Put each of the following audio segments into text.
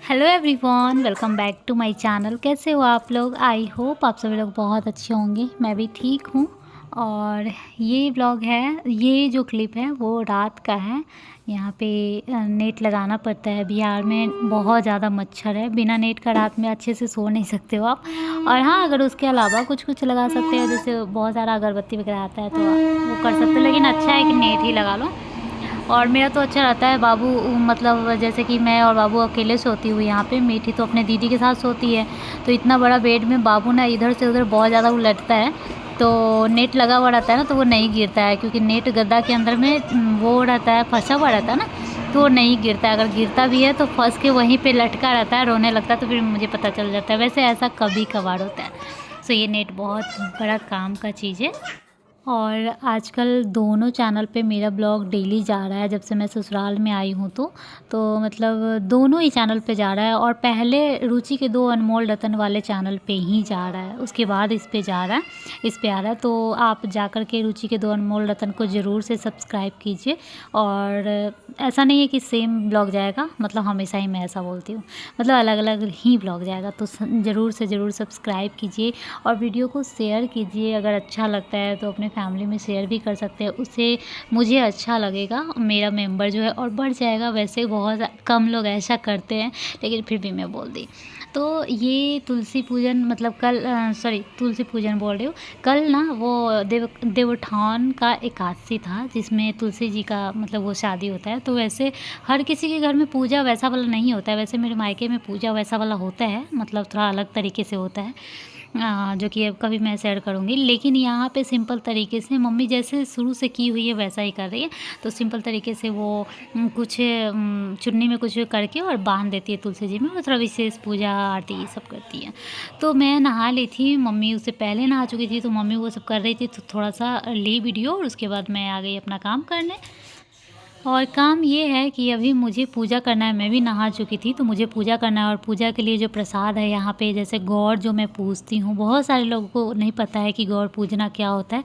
Hello everyone, welcome back to my channel. कैसे हो आप लोग? आई होप आप सभी लोग बहुत अच्छे होंगे। मैं भी ठीक हूँ। और ये व्लॉग है, ये जो क्लिप है वो रात का है। यहाँ पे नेट लगाना पड़ता है। बिहार में बहुत ज़्यादा मच्छर है, बिना नेट का रात में अच्छे से सो नहीं सकते हो आप। और हाँ, अगर उसके अलावा कुछ कुछ लगा सकते हो, जैसे बहुत सारा अगरबत्ती वगैरह आता है तो वो कर सकते हो, लेकिन अच्छा है कि नेट ही लगा लो। और मेरा तो अच्छा रहता है। बाबू मतलब जैसे कि मैं और बाबू अकेले सोती हूँ यहाँ पे। मीठी तो अपने दीदी के साथ सोती है, तो इतना बड़ा बेड में बाबू ना इधर से उधर बहुत ज़्यादा उलटता है। तो नेट लगा हुआ रहता है ना, तो वो नहीं गिरता है, क्योंकि नेट गद्दा के अंदर में वो रहता है, फंसा हुआ रहता है ना, तो वो नहीं गिरता है। अगर गिरता भी है तो फंस के वहीं पे लटका रहता है, रोने लगता है, तो फिर मुझे पता चल जाता है। वैसे ऐसा कभी कभार होता है। सो ये नेट बहुत बड़ा काम का चीज़ है। और आजकल दोनों चैनल पे मेरा ब्लॉग डेली जा रहा है, जब से मैं ससुराल में आई हूँ तो मतलब दोनों ही चैनल पे जा रहा है। और पहले रुचि के दो अनमोल रतन वाले चैनल पे ही जा रहा है, उसके बाद इस पे जा रहा है, इस पे आ रहा है। तो आप जा कर के रुचि के दो अनमोल रतन को ज़रूर से सब्सक्राइब कीजिए। और ऐसा नहीं है कि सेम ब्लॉग जाएगा, मतलब हमेशा ही मैं ऐसा बोलती हूँ, मतलब अलग अलग ही ब्लॉग जाएगा। तो ज़रूर से ज़रूर सब्सक्राइब कीजिए और वीडियो को शेयर कीजिए। अगर अच्छा लगता है तो अपने फैमिली में शेयर भी कर सकते हैं, उससे मुझे अच्छा लगेगा, मेरा मेंबर जो है और बढ़ जाएगा। वैसे बहुत कम लोग ऐसा करते हैं, लेकिन फिर भी मैं बोल दी। तो ये तुलसी पूजन मतलब कल, सॉरी तुलसी पूजन बोल रही हूँ, कल ना वो देवोत्थान का एकादशी था, जिसमें तुलसी जी का मतलब वो शादी होता है। तो वैसे हर किसी के घर में पूजा वैसा वाला नहीं होता है। वैसे मेरे मायके में पूजा वैसा वाला होता है, मतलब थोड़ा अलग तरीके से होता है, जो कि अब कभी मैं शेयर करूँगी। लेकिन यहाँ पे सिंपल तरीके से मम्मी जैसे शुरू से की हुई है वैसा ही कर रही है। तो सिंपल तरीके से वो कुछ चुन्नी में कुछ करके और बांध देती है तुलसी जी में, और थोड़ा विशेष पूजा आरती ये सब करती है। तो मैं नहा ली थी, मम्मी उससे पहले नहा चुकी थी, तो मम्मी वो सब कर रही थी, तो थोड़ा सा ली वीडियो और उसके बाद मैं आ गई अपना काम करने। और काम ये है कि अभी मुझे पूजा करना है। मैं भी नहा चुकी थी, तो मुझे पूजा करना है। और पूजा के लिए जो प्रसाद है यहाँ पे, जैसे गौर जो मैं पूजती हूँ, बहुत सारे लोगों को नहीं पता है कि गौर पूजना क्या होता है,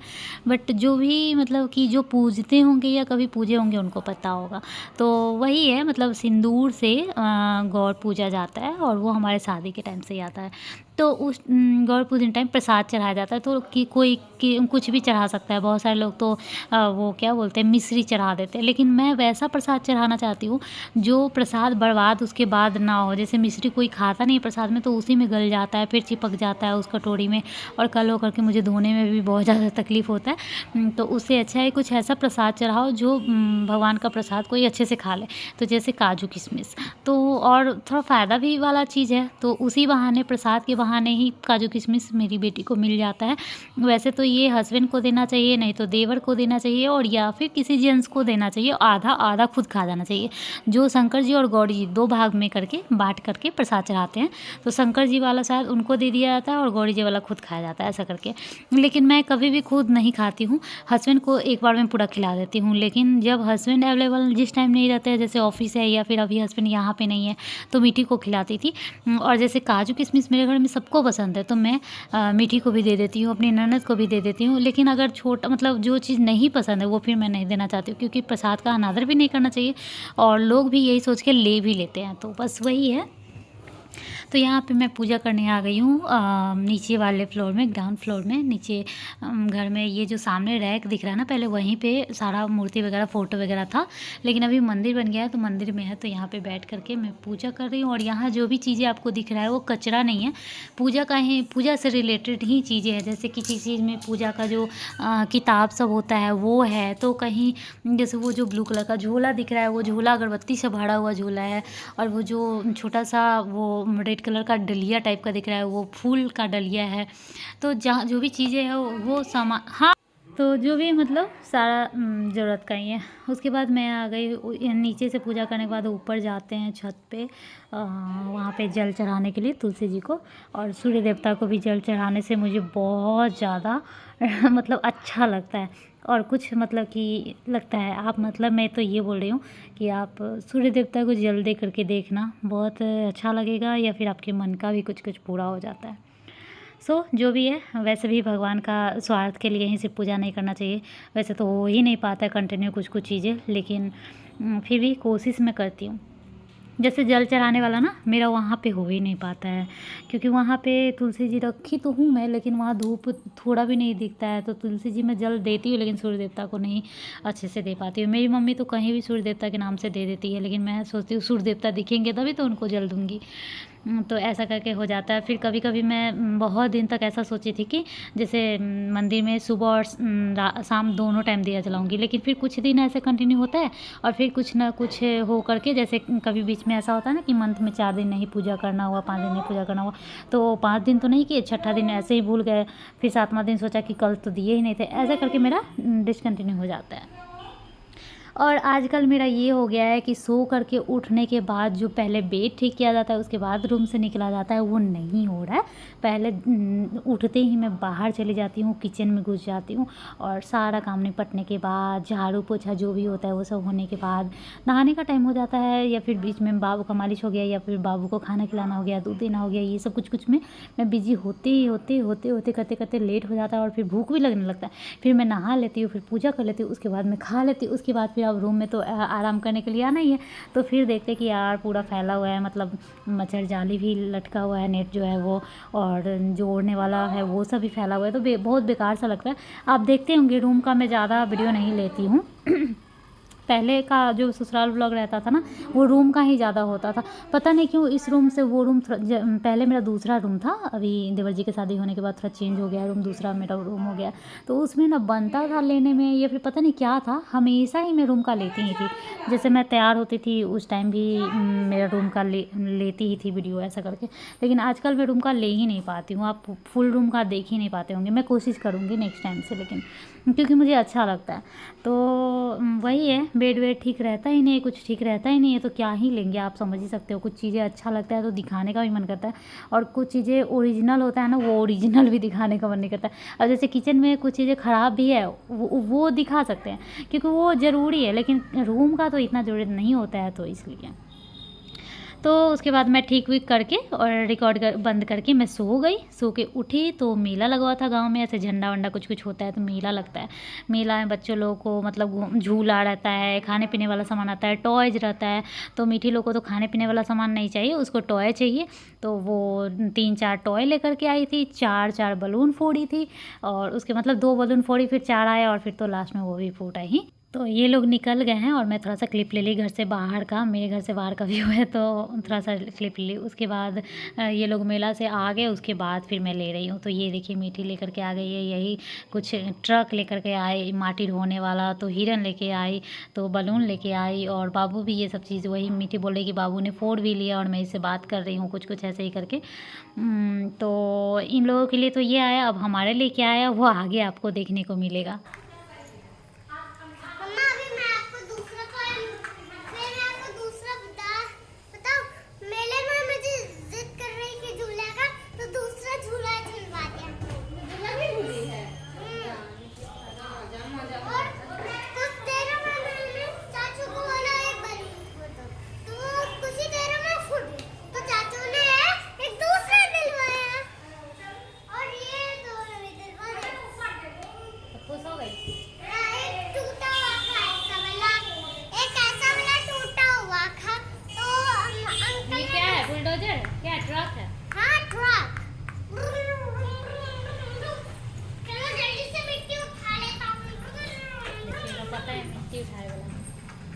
बट जो भी मतलब कि जो पूजते होंगे या कभी पूजे होंगे उनको पता होगा। तो वही है, मतलब सिंदूर से गौर पूजा जाता है, और वो हमारे शादी के टाइम से ही आता है। तो उस गौर पूजन टाइम प्रसाद चढ़ाया जाता है, तो कि कोई कुछ भी चढ़ा सकता है। बहुत सारे लोग तो वो क्या बोलते हैं, मिश्री चढ़ा देते हैं, लेकिन मैं वैसा प्रसाद चढ़ाना चाहती हूँ जो प्रसाद बर्बाद उसके बाद ना हो। जैसे मिश्री कोई खाता नहीं प्रसाद में, तो उसी में गल जाता है, फिर चिपक जाता है उस कटोरी में, और कल होकर के मुझे धोने में भी बहुत ज़्यादा तकलीफ़ होता है। तो उससे अच्छा है कुछ ऐसा प्रसाद चढ़ाओ जो भगवान का प्रसाद कोई अच्छे से खा ले। तो जैसे काजू किशमिश, तो और थोड़ा फ़ायदा भी वाला चीज़ है, तो उसी बहाने, प्रसाद के बहाने ही काजू किशमिश मेरी बेटी को मिल जाता है। वैसे तो ये हस्बैंड को देना चाहिए, नहीं तो देवर को देना चाहिए, और या फिर किसी जेंट्स को देना चाहिए। आधा आधा खुद खा जाना चाहिए। जो शंकर जी और गौरी जी दो भाग में करके बांट करके प्रसाद चढ़ाते हैं, तो शंकर जी वाला शायद उनको दे दिया जाता है और गौरी जी वाला खुद खाया जाता है, ऐसा करके। लेकिन मैं कभी भी खुद नहीं खाती हूँ, हस्बैंड को एक बार में पूरा खिला देती हूँ। लेकिन जब हस्बैंड अवेलेबल जिस टाइम नहीं रहते हैं, जैसे ऑफिस है या फिर अभी हस्बैंड यहाँ पे नहीं है, तो मीठी को खिलाती थी। और जैसे काजू किशमिश मेरे घर में सबको पसंद है, तो मैं मीठी को भी दे देती हूँ, अपनी ननद को भी दे देती हूँ। लेकिन अगर छोटा मतलब जो चीज़ नहीं पसंद है वो फिर मैं नहीं देना चाहती हूँ, क्योंकि प्रसाद का अनादर भी नहीं करना चाहिए, और लोग भी यही सोच के ले भी लेते हैं। तो बस वही है। तो यहाँ पे मैं पूजा करने आ गई हूँ नीचे वाले फ्लोर में, ग्राउंड फ्लोर में नीचे घर में। ये जो सामने रैक दिख रहा है ना, पहले वहीं पे सारा मूर्ति वगैरह फ़ोटो वगैरह था, लेकिन अभी मंदिर बन गया है तो मंदिर में है। तो यहाँ पे बैठ करके मैं पूजा कर रही हूँ। और यहाँ जो भी चीज़ें आपको दिख रहा है वो कचरा नहीं है, पूजा का ही, पूजा से रिलेटेड ही चीज़ें हैं। जैसे किसी चीज़ में पूजा का जो किताब सब होता है वो है, तो कहीं जैसे वो जो ब्लू कलर का झोला दिख रहा है, वो झोला अगरबत्ती से भरा हुआ झोला है। और वो जो छोटा सा वो रेड कलर का डलिया टाइप का दिख रहा है, वो फूल का डलिया है। तो जहाँ जो भी चीज़ें हैं वो सामान, हाँ, तो जो भी मतलब सारा ज़रूरत का ही है। उसके बाद मैं आ गई नीचे से। पूजा करने के बाद ऊपर जाते हैं छत पे, वहाँ पे जल चढ़ाने के लिए तुलसी जी को, और सूर्य देवता को भी जल चढ़ाने से मुझे बहुत ज़्यादा मतलब अच्छा लगता है। और कुछ मतलब कि लगता है, आप मतलब मैं तो ये बोल रही हूँ कि आप सूर्य देवता को जल दे करके देखना, बहुत अच्छा लगेगा, या फिर आपके मन का भी कुछ कुछ पूरा हो जाता है। जो भी है, वैसे भी भगवान का स्वार्थ के लिए ही सिर्फ पूजा नहीं करना चाहिए। वैसे तो हो ही नहीं पाता है कंटिन्यू कुछ कुछ चीज़ें, लेकिन फिर भी कोशिश मैं करती हूँ। जैसे जल चढ़ाने वाला ना मेरा वहाँ पे हो ही नहीं पाता है, क्योंकि वहाँ पे तुलसी जी रखी तो हूँ मैं, लेकिन वहाँ धूप थोड़ा भी नहीं दिखता है। तो तुलसी जी मैं जल देती हूँ, लेकिन सूर्य देवता को नहीं अच्छे से दे पाती हूँ। मेरी मम्मी तो कहीं भी सूर्य देवता के नाम से दे देती है, लेकिन मैं सोचती हूँ सूर्य देवता दिखेंगे तभी तो उनको जल दूँगी। तो ऐसा करके हो जाता है। फिर कभी-कभी मैं बहुत दिन तक ऐसा सोची थी कि जैसे मंदिर में सुबह और शाम दोनों टाइम दिया जलाऊँगी, लेकिन फिर कुछ दिन ऐसे कंटिन्यू होता है और फिर कुछ ना कुछ हो करके, जैसे कभी बीच में ऐसा होता है ना कि मंथ में 4 दिन नहीं पूजा करना हुआ, 5 दिन नहीं पूजा करना हुआ, तो 5 दिन तो नहीं किए, छठा दिन ऐसे ही भूल गए, फिर 7वां दिन सोचा कि कल तो दिए ही नहीं थे, ऐसा करके मेरा डिसकंटिन्यू हो जाता है। और आजकल मेरा ये हो गया है कि सो करके उठने के बाद जो पहले बेड ठीक किया जाता है, उसके बाद रूम से निकला जाता है, वो नहीं हो रहा है। पहले उठते ही मैं बाहर चली जाती हूँ, किचन में घुस जाती हूँ और सारा काम निपटने के बाद, झाड़ू पोछा जो भी होता है वो सब होने के बाद नहाने का टाइम हो जाता है, या फिर बीच में बाबू का मालिश हो गया, या फिर बाबू को खाना खिलाना हो गया, दूध देना हो गया, ये सब कुछ में मैं बिज़ी होते करते करते लेट हो जाता है और फिर भूख भी लगने लगता है। फिर मैं नहा लेती हूँ, फिर पूजा कर लेती हूँ, उसके बाद मैं खा लेती हूँ, उसके बाद फिर अब रूम में तो आराम करने के लिए आना ही है। तो फिर देखते कि यार पूरा फैला हुआ है, मतलब मच्छर जाली भी लटका हुआ है, नेट जो है वो, और जो ओढ़ने वाला है वो सब भी फैला हुआ है, तो बहुत बेकार सा लगता है। आप देखते होंगे रूम का मैं ज़्यादा वीडियो नहीं लेती हूँ। पहले का जो ससुराल व्लॉग रहता था ना, वो रूम का ही ज़्यादा होता था। पता नहीं क्यों इस रूम से वो रूम पहले मेरा दूसरा रूम था, अभी देवर जी की शादी होने के बाद थोड़ा चेंज हो गया रूम, दूसरा मेरा रूम हो गया। तो उसमें ना बनता था लेने में, या फिर पता नहीं क्या था, हमेशा ही मैं रूम का लेती ही थी। जैसे मैं तैयार होती थी उस टाइम भी मेरा रूम का लेती ही थी वीडियो ऐसा करके। लेकिन आजकल मैं रूम का ले ही नहीं पाती हूँ, आप फुल रूम का देख ही नहीं पाते होंगे। मैं कोशिश करूँगी नेक्स्ट टाइम से, लेकिन क्योंकि मुझे अच्छा लगता है। तो वही है, बेड वेड ठीक रहता ही नहीं है, कुछ ठीक रहता ही नहीं है, तो क्या ही लेंगे, आप समझ ही सकते हो। कुछ चीज़ें अच्छा लगता है तो दिखाने का भी मन करता है, और कुछ चीज़ें ओरिजिनल होता है ना, वो ओरिजिनल भी दिखाने का मन नहीं करता है। अब जैसे किचन में कुछ चीज़ें ख़राब भी है, वो दिखा सकते हैं क्योंकि वो ज़रूरी है, लेकिन रूम का तो इतना ज़रूरत नहीं होता है, तो इसलिए। तो उसके बाद मैं ठीक वीक करके और बंद करके मैं सो गई। सो के उठी तो मेला लगा हुआ था गांव में, ऐसे झंडा वंडा कुछ कुछ होता है तो मेला लगता है। मेला में बच्चों लोगों को मतलब झूला रहता है, खाने पीने वाला सामान आता है, टॉयज रहता है। तो मीठी लोग को तो खाने पीने वाला सामान नहीं चाहिए, उसको टॉय चाहिए। तो वो 3-4 टॉय लेकर के आई थी, 4-4 बलून फोड़ी थी, और उसके मतलब 2 बलून फोड़ी, फिर 4 आए, और फिर तो लास्ट में वो भी फूटा ही। तो ये लोग निकल गए हैं और मैं थोड़ा सा क्लिप ले ली घर से बाहर का, मेरे घर से बाहर का व्यू है, तो थोड़ा सा क्लिप ले ली। उसके बाद ये लोग मेला से आ गए, उसके बाद फिर मैं ले रही हूँ। तो ये देखिए मीठी लेकर के आ गई है, यही कुछ ट्रक लेकर के आए, माटी ढोने वाला, तो हिरन लेके आई, तो बलून लेके आई, और बाबू भी ये सब चीज़, वही मीठी बोल रही कि बाबू ने फोड़ भी लिया और मैं इससे बात कर रही हूँ, कुछ कुछ ऐसे ही करके। तो इन लोगों के लिए तो ये आया, अब हमारे लिए क्या आया वो आगे आपको देखने को मिलेगा।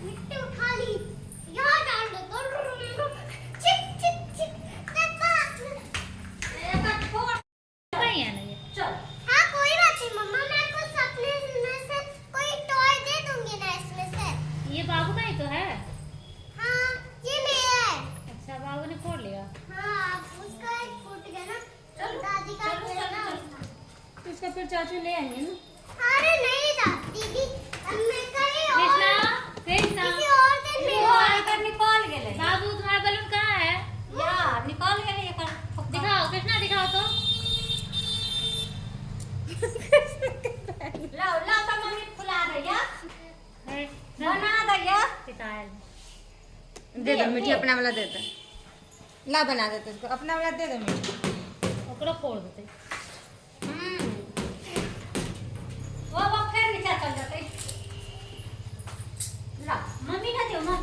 मिट्टी उठा ली, यहाँ डाल दो, चिक चिक चिक, चल। हाँ कोई बात नहीं मम्मा, मैं कुछ अपने में से कोई टॉय दे दूंगी ना इसमें से। ये बाबू का ही तो है। हाँ ये मेरा है। अच्छा बाबू ने फोड़ लिया। हाँ उसका एक फूट गया ना, दादी का गया ना, इसका फिर चाचू ले आएंगे ना। अरे नहीं दीदी, मैं कहीं किसी और दिन भी निकाल गए। बाबू तुम्हारा बलून कहाँ है? यार निकाल गए, ये कर दिखाओ, कृष्णा दिखाओ तो। लाओ लाओ तो मम्मी फुला दिया, बना दिया, दे दो मीठी, अपना वाला दे दो, ला बना देते उसको, अपना वाला दे दो मीठी, ओकरा फोड़ देते। वो फिर नीचे चल जाते। ला मम्मी का दो ना,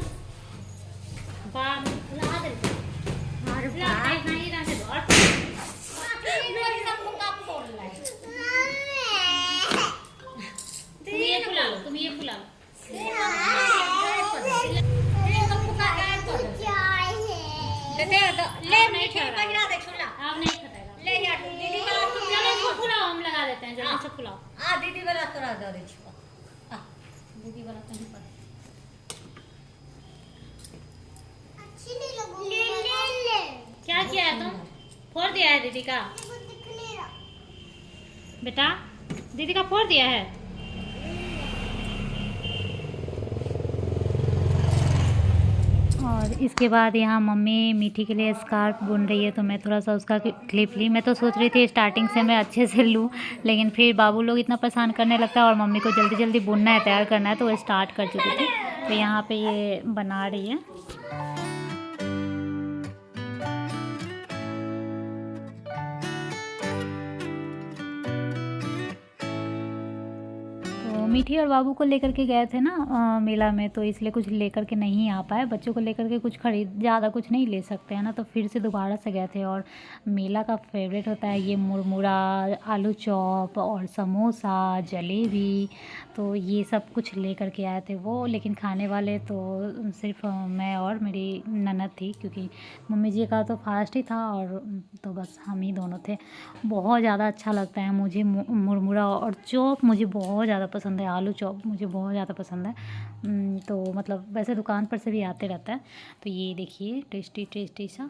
दे दो ले अब नहीं मीठी खा रहा है। पहिरा दे छोला अब नहीं खटेगा। ले यार दीदी वाला चलो इसको फुलाओ, हम लगा देते हैं जल्दी से फुलाओ। आ दीदी वाला तोरा दे दे छुआ आ दीदी वाला कहीं पर अच्छी नहीं लगूंगी। ले क्या किया है तुम? फोड़ दिया है दीदी का? वो दिख नहीं रहा। बेटा दीदी का फोड़ दिया है। और इसके बाद यहाँ मम्मी मीठी के लिए स्कार्फ बुन रही है, तो मैं थोड़ा सा उसका क्लिप ली। मैं तो सोच रही थी स्टार्टिंग से मैं अच्छे से लूँ, लेकिन फिर बाबू लोग इतना परेशान करने लगता है और मम्मी को जल्दी जल्दी बुनना है, तैयार करना है, तो वो स्टार्ट कर चुकी थी। तो यहाँ पे ये बना रही है। तो मीठी और बाबू को लेकर के गए थे ना मेला में, तो इसलिए कुछ लेकर के नहीं आ पाए। बच्चों को लेकर के कुछ खरीद ज़्यादा कुछ नहीं ले सकते हैं ना, तो फिर से दोबारा से गए थे। और मेला का फेवरेट होता है ये मुरमुरा, आलू चॉप और समोसा, जलेबी, तो ये सब कुछ लेकर के आए थे वो। लेकिन खाने वाले तो सिर्फ मैं और मेरी ननद थी, क्योंकि मम्मी जी का तो फास्ट ही था, और तो बस हम ही दोनों थे। बहुत ज़्यादा अच्छा लगता है मुझे मुरमुरा और चॉप, मुझे बहुत ज़्यादा पसंद है। आलू चॉप मुझे बहुत ज़्यादा पसंद है। तो मतलब वैसे दुकान पर से भी आते रहता है। तो ये देखिए टेस्टी टेस्टी सा।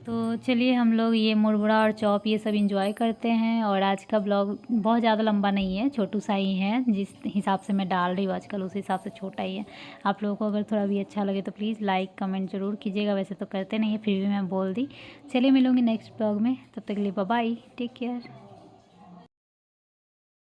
तो चलिए हम लोग ये मुरमुरा और चॉप ये सब एंजॉय करते हैं। और आज का ब्लॉग बहुत ज़्यादा लंबा नहीं है, छोटू सा ही है। जिस हिसाब से मैं डाल रही हूँ आजकल उस हिसाब से छोटा ही है। आप लोगों को अगर थोड़ा भी अच्छा लगे तो प्लीज़ लाइक कमेंट ज़रूर कीजिएगा। वैसे तो करते नहीं है, फिर भी मैं बोल दी। चलिए मिलूँगी नेक्स्ट ब्लॉग में, तब तक के लिए बाय बाय, टेक केयर।